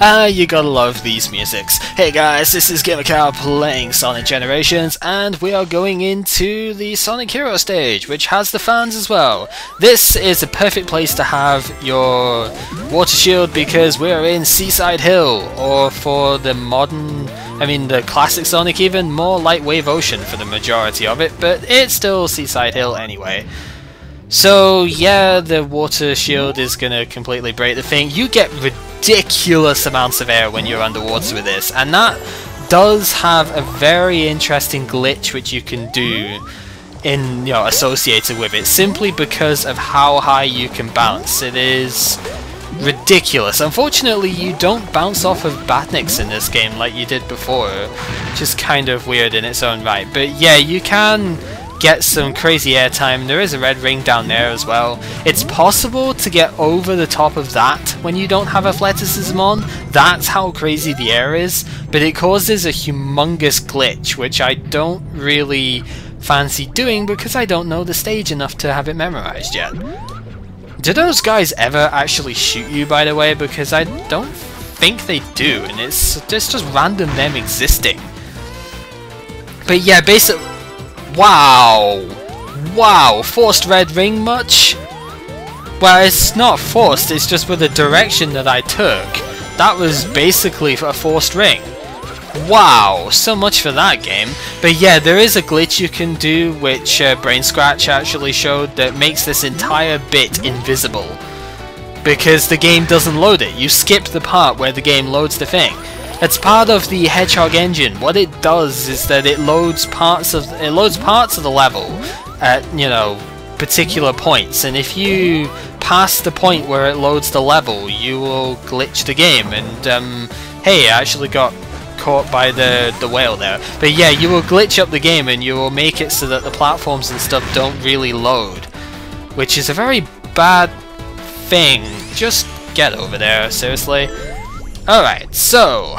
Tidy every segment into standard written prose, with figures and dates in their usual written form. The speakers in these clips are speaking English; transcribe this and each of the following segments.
You gotta love these musics. Hey guys, this is GamerCow playing Sonic Generations, and we are going into the Sonic Hero stage, which has the fans as well. This is a perfect place to have your water shield because we are in Seaside Hill, or for the modern, the classic Sonic even, more like Wave Ocean for the majority of it, but it's still Seaside Hill anyway. So yeah, the water shield is gonna completely break the thing. You get ridiculous amounts of air when you're underwater with this, and that does have a very interesting glitch which you can do in, associated with it, simply because of how high you can bounce. It is ridiculous. Unfortunately, you don't bounce off of Batniks in this game like you did before, which is kind of weird in its own right. But yeah, you can get some crazy airtime. There is a red ring down there as well. It's possible to get over the top of that when you don't have athleticism on. That's how crazy the air is, but it causes a humongous glitch, which I don't really fancy doing because I don't know the stage enough to have it memorized yet. Do those guys ever actually shoot you, by the way? Because I don't think they do, and it's just random them existing. But yeah, basically, wow, forced red ring much? Well, it's not forced, it's just with the direction that I took. That was basically a forced ring. Wow, so much for that game. But yeah, there is a glitch you can do, which Brain Scratch actually showed, that makes this entire bit invisible. Because the game doesn't load it. You skip the part where the game loads the thing. It's part of the Hedgehog engine. What it does is that it loads parts of the level at, particular points, and if you pass the point where it loads the level, you will glitch the game. And hey, I actually got caught by the whale there. But yeah, you will glitch up the game and you will make it so that the platforms and stuff don't really load, which is a very bad thing. Just get over there, seriously. Alright, so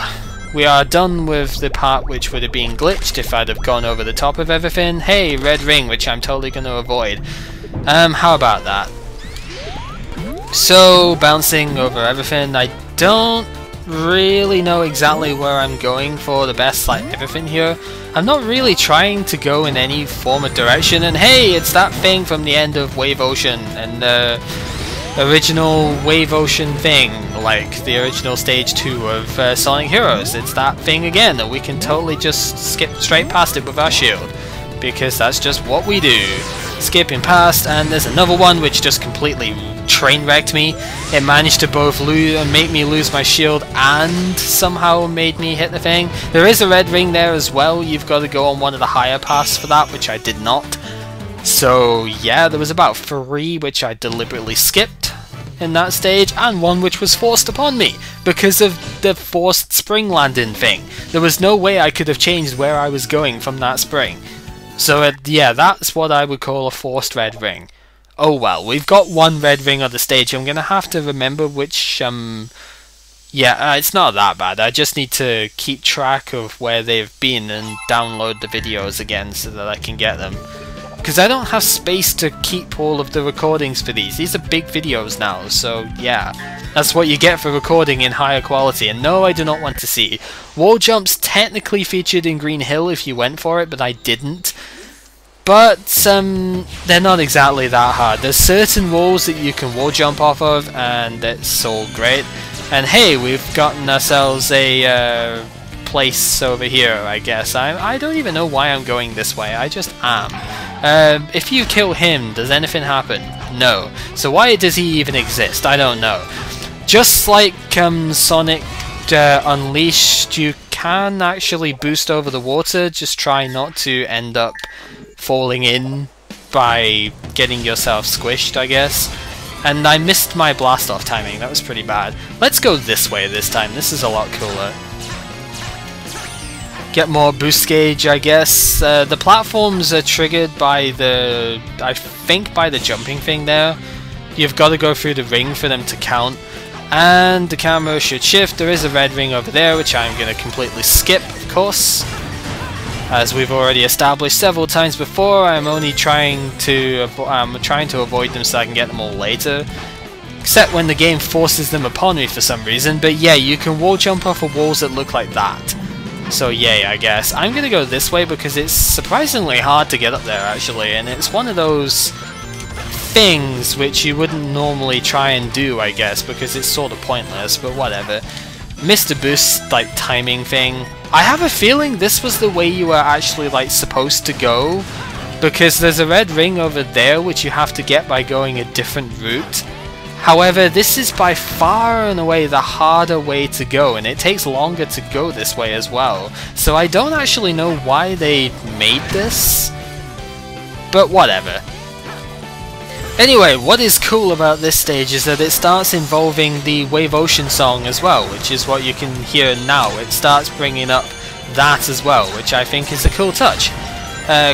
we are done with the part which would have been glitched if I'd have gone over the top of everything. Hey, red ring, which I'm totally going to avoid. How about that? So, bouncing over everything, I don't really know exactly where I'm going for the best, everything here. I'm not really trying to go in any form of direction, and hey, it's that thing from the end of Wave Ocean, and original Wave Ocean thing, like the original stage 2 of Sonic Heroes. It's that thing again, that we can totally just skip straight past it with our shield, because that's just what we do. Skipping past, and there's another one which just completely train wrecked me. It managed to both make me lose my shield and somehow made me hit the thing. There is a red ring there as well. You've got to go on one of the higher paths for that, which I did not. So yeah, there was about 3 which I deliberately skipped in that stage, and 1 which was forced upon me because of the forced spring landing thing. There was no way I could have changed where I was going from that spring. So yeah, that's what I would call a forced red ring. Oh well, we've got 1 red ring on the stage. I'm gonna have to remember which, yeah, it's not that bad. I just need to keep track of where they've been and download the videos again so that I can get them. Because I don't have space to keep all of the recordings for these. These are big videos now, so yeah. That's what you get for recording in higher quality, and no, I do not want to see. Wall jumps technically featured in Green Hill if you went for it, but I didn't. But, they're not exactly that hard. There's certain walls that you can wall jump off of, and it's all great. And hey, we've gotten ourselves a place over here, I guess. I don't even know why I'm going this way, I just am. If you kill him, does anything happen? No. So why does he even exist? I don't know. Just like Sonic Unleashed, you can actually boost over the water, just try not to end up falling in by getting yourself squished, I guess. And I missed my blast off timing, that was pretty bad. Let's go this way this time, this is a lot cooler. Get more boost gauge, I guess. The platforms are triggered by I think by the jumping thing there. You've got to go through the ring for them to count. And the camera should shift. There is a red ring over there, which I'm going to completely skip, of course. As we've already established several times before, I'm trying to avoid them so I can get them all later. except when the game forces them upon me for some reason. But yeah, you can wall jump off of walls that look like that. So yay, I guess. I'm gonna go this way because it's surprisingly hard to get up there actually, and it's one of those things which you wouldn't normally try and do, I guess, because it's sort of pointless, but whatever. Mr. Boost, like, timing thing. I have a feeling this was the way you were actually, like, supposed to go, because there's a red ring over there which you have to get by going a different route. However, this is by far and away the harder way to go, and it takes longer to go this way as well. So I don't actually know why they made this, but whatever. Anyway, what is cool about this stage is that it starts involving the Wave Ocean song as well, which is what you can hear now. It starts bringing up that as well, which I think is a cool touch.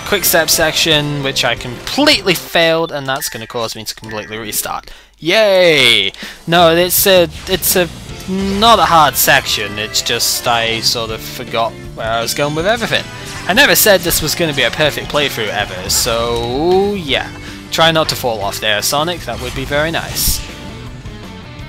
Quick step section, which I completely failed, and that's going to cause me to completely restart. Yay! No, it's not a hard section, it's just I sort of forgot where I was going with everything. I never said this was going to be a perfect playthrough ever, so yeah. Try not to fall off there, Sonic, that would be very nice.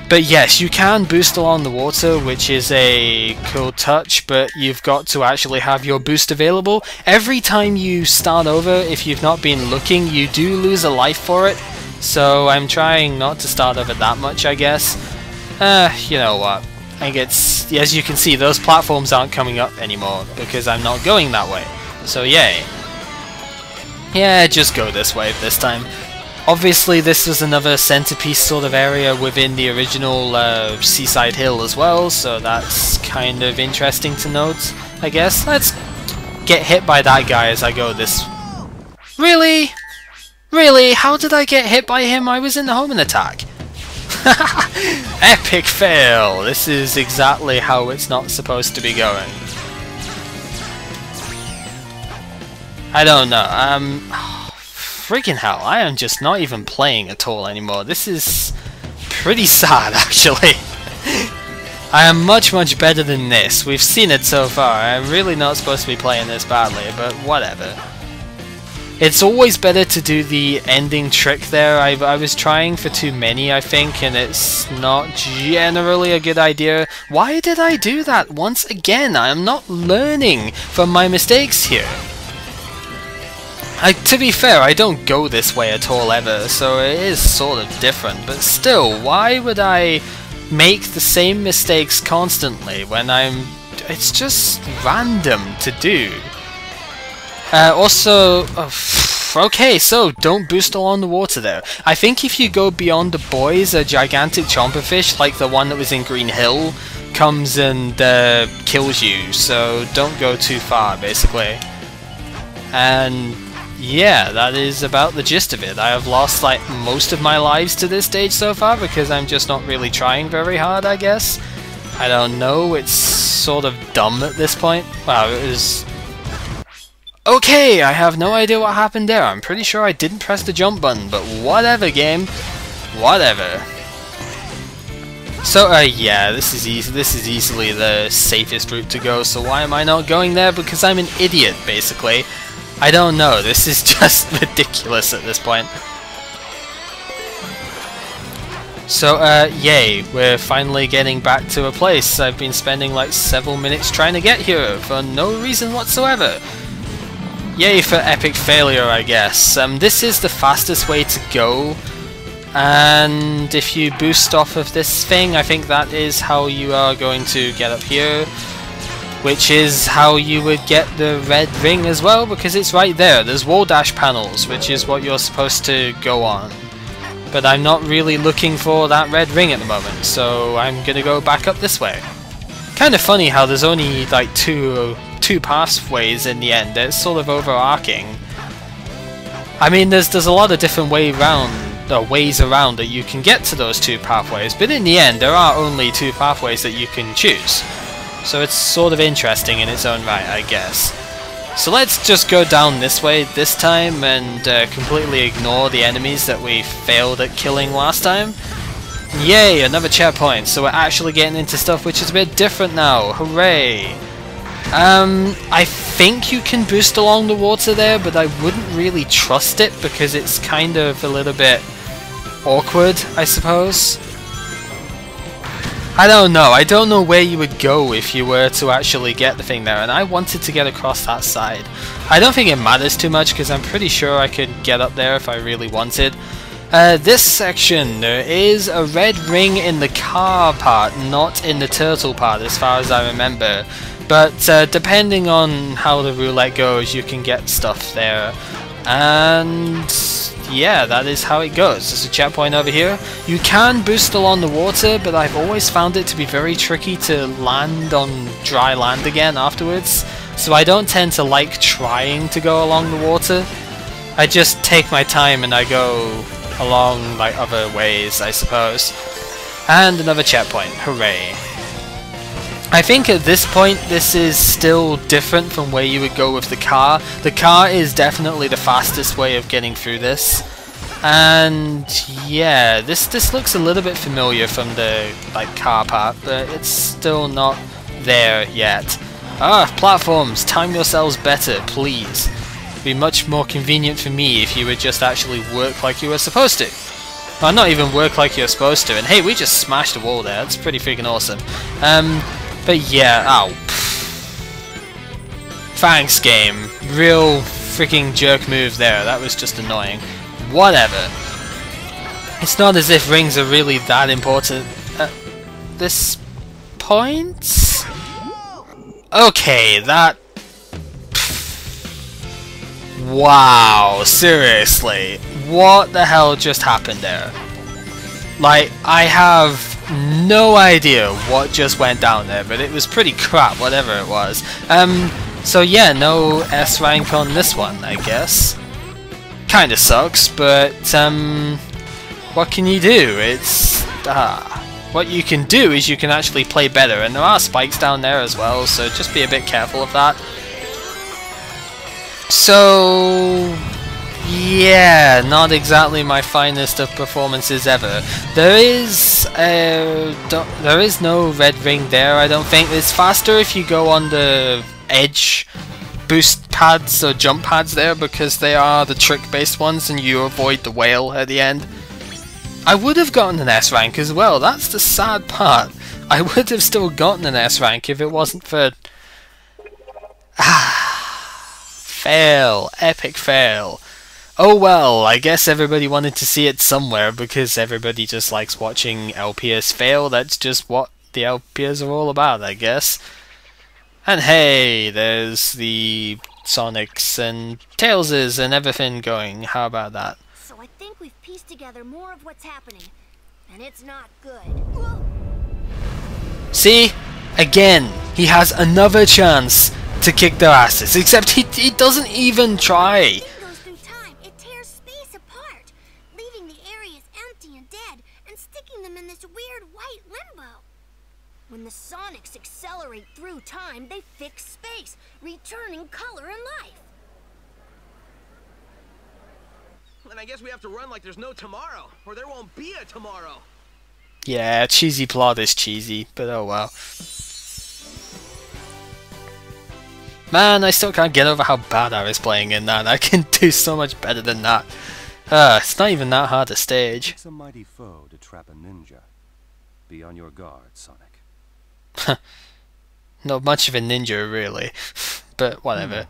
But yes, you can boost along the water, which is a cool touch, but you've got to actually have your boost available. Every time you start over, if you've not been looking, you do lose a life for it. So I'm trying not to start over that much, I guess. You know what, I think it's, as you can see, those platforms aren't coming up anymore, because I'm not going that way. So yay. Yeah, just go this way this time. Obviously this was another centerpiece sort of area within the original Seaside Hill as well, so that's kind of interesting to note, I guess. Let's get hit by that guy as I go this... Really? Really? How did I get hit by him? I was in the homing attack. Epic fail! This is exactly how it's not supposed to be going. I don't know, freaking hell, I am just not even playing at all anymore. This is pretty sad, actually. I am much better than this. We've seen it so far. I'm really not supposed to be playing this badly, but whatever. It's always better to do the ending trick there. I was trying for too many, I think, and it's not generally a good idea. Why did I do that once again? I am not learning from my mistakes here. To be fair, I don't go this way at all ever, so it is sort of different, but still, why would I make the same mistakes constantly when it's just random to do? Also, okay, so don't boost along the water there. I think if you go beyond the buoys, a gigantic chomperfish, like the one that was in Green Hill, comes and kills you, so don't go too far, basically. And yeah, that is about the gist of it. I have lost like most of my lives to this stage so far because I'm just not really trying very hard, I guess. I don't know, it's sort of dumb at this point. Wow, it was... Okay, I have no idea what happened there. I'm pretty sure I didn't press the jump button, but whatever, game. Whatever. So, yeah, this is easily the safest route to go, so why am I not going there? Because I'm an idiot, basically. I don't know, this is just ridiculous at this point. So, yay, we're finally getting back to a place. I've been spending like several minutes trying to get here for no reason whatsoever. Yay for epic failure, I guess. This is the fastest way to go, and if you boost off of this thing, I think that is how you are going to get up here. Which is how you would get the red ring as well, because it's right there. There's wall dash panels, which is what you're supposed to go on. But I'm not really looking for that red ring at the moment, so I'm gonna go back up this way. Kind of funny how there's only like two pathways in the end. It's sort of overarching. I mean, there's a lot of different ways around that you can get to those two pathways, but in the end, there are only two pathways that you can choose. So it's sort of interesting in its own right, I guess. So let's just go down this way this time and completely ignore the enemies that we failed at killing last time. Yay, another checkpoint, so we're actually getting into stuff which is a bit different now. Hooray! I think you can boost along the water there, but I wouldn't really trust it because it's kind of a little bit awkward, I suppose. I don't know. I don't know where you would go if you were to actually get the thing there, and I wanted to get across that side. I don't think it matters too much because I'm pretty sure I could get up there if I really wanted. This section, there is a red ring in the car part, not in the turtle part as far as I remember. But depending on how the roulette goes, you can get stuff there. And yeah, that is how it goes. There's a checkpoint over here. You can boost along the water, but I've always found it to be very tricky to land on dry land again afterwards. So I don't tend to like trying to go along the water. I just take my time and I go along like other ways, I suppose. And another checkpoint. Hooray. I think at this point this is still different from where you would go with the car. The car is definitely the fastest way of getting through this. And yeah, this looks a little bit familiar from the like car part, but it's still not there yet. Ah, platforms, time yourselves better, please. It'd be much more convenient for me if you would just actually work like you were supposed to. Well, not even work like you're supposed to, and hey, we just smashed a wall there, that's pretty freaking awesome. But yeah, ow. Thanks, game. Real freaking jerk move there, that was just annoying. Whatever. It's not as if rings are really that important at this point? Okay, that... Wow, seriously. What the hell just happened there? Like, I have no idea what just went down there, but it was pretty crap, whatever it was. So yeah, no S rank on this one, I guess. Kinda sucks, but what can you do? It's what you can do is you can actually play better, and there are spikes down there as well, so just be a bit careful of that. So yeah, not exactly my finest of performances ever. There is no red ring there, I don't think. It's faster if you go on the edge boost pads or jump pads there, because they are the trick based ones and you avoid the whale at the end. I would have gotten an S rank as well, that's the sad part. I would have still gotten an S rank if it wasn't for... fail, epic fail. Oh well, I guess everybody wanted to see it somewhere because everybody just likes watching LPS fail. That's just what the LPS are all about, I guess. And hey, there's the Sonics and Tailses and everything going. How about that? So I think we've pieced together more of what's happening, and it's not good. See? Again, he has another chance to kick their asses, except he doesn't even try. When the Sonics accelerate through time, they fix space, returning color and life. Then I guess we have to run like there's no tomorrow, or there won't be a tomorrow. Yeah, cheesy plot is cheesy, but oh well. Man, I still can't get over how bad I was playing in that. I can do so much better than that. It's not even that hard to stage. It's a mighty foe to trap a ninja. Be on your guard, Sonic. Not much of a ninja, really. But whatever.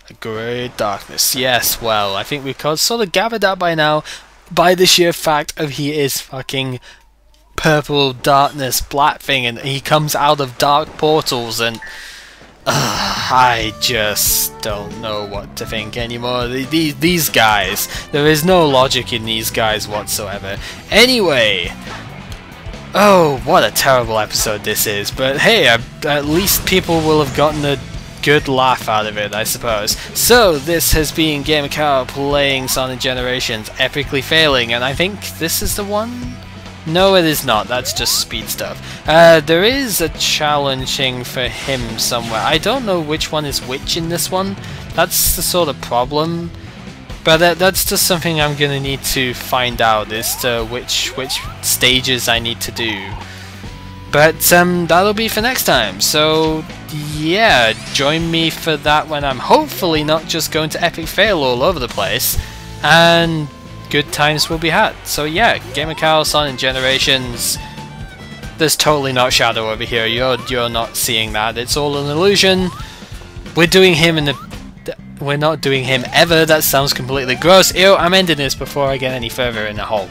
A great darkness. Yes, well, I think we've sort of gathered that by now. By the sheer fact of he is fucking purple darkness black thing, and he comes out of dark portals, and I just don't know what to think anymore. These guys, there is no logic in these guys whatsoever. Anyway, oh, what a terrible episode this is, but hey, at least people will have gotten a good laugh out of it, I suppose. So, this has been GamerCow playing Sonic Generations, epically failing, and I think this is the one? No, it is not, that's just speed stuff. There is a challenging for him somewhere. I don't know which one is which in this one, that's the sort of problem. But that's just something I'm gonna need to find out as to which stages I need to do. But that'll be for next time. So yeah, join me for that when I'm hopefully not just going to epic fail all over the place. And good times will be had. So yeah, Game of Chaos on in Generations. There's totally not Shadow over here. You're not seeing that. It's all an illusion. We're doing him in the... We're not doing him ever. That sounds completely gross. Ew, I'm ending this before I get any further in the hole.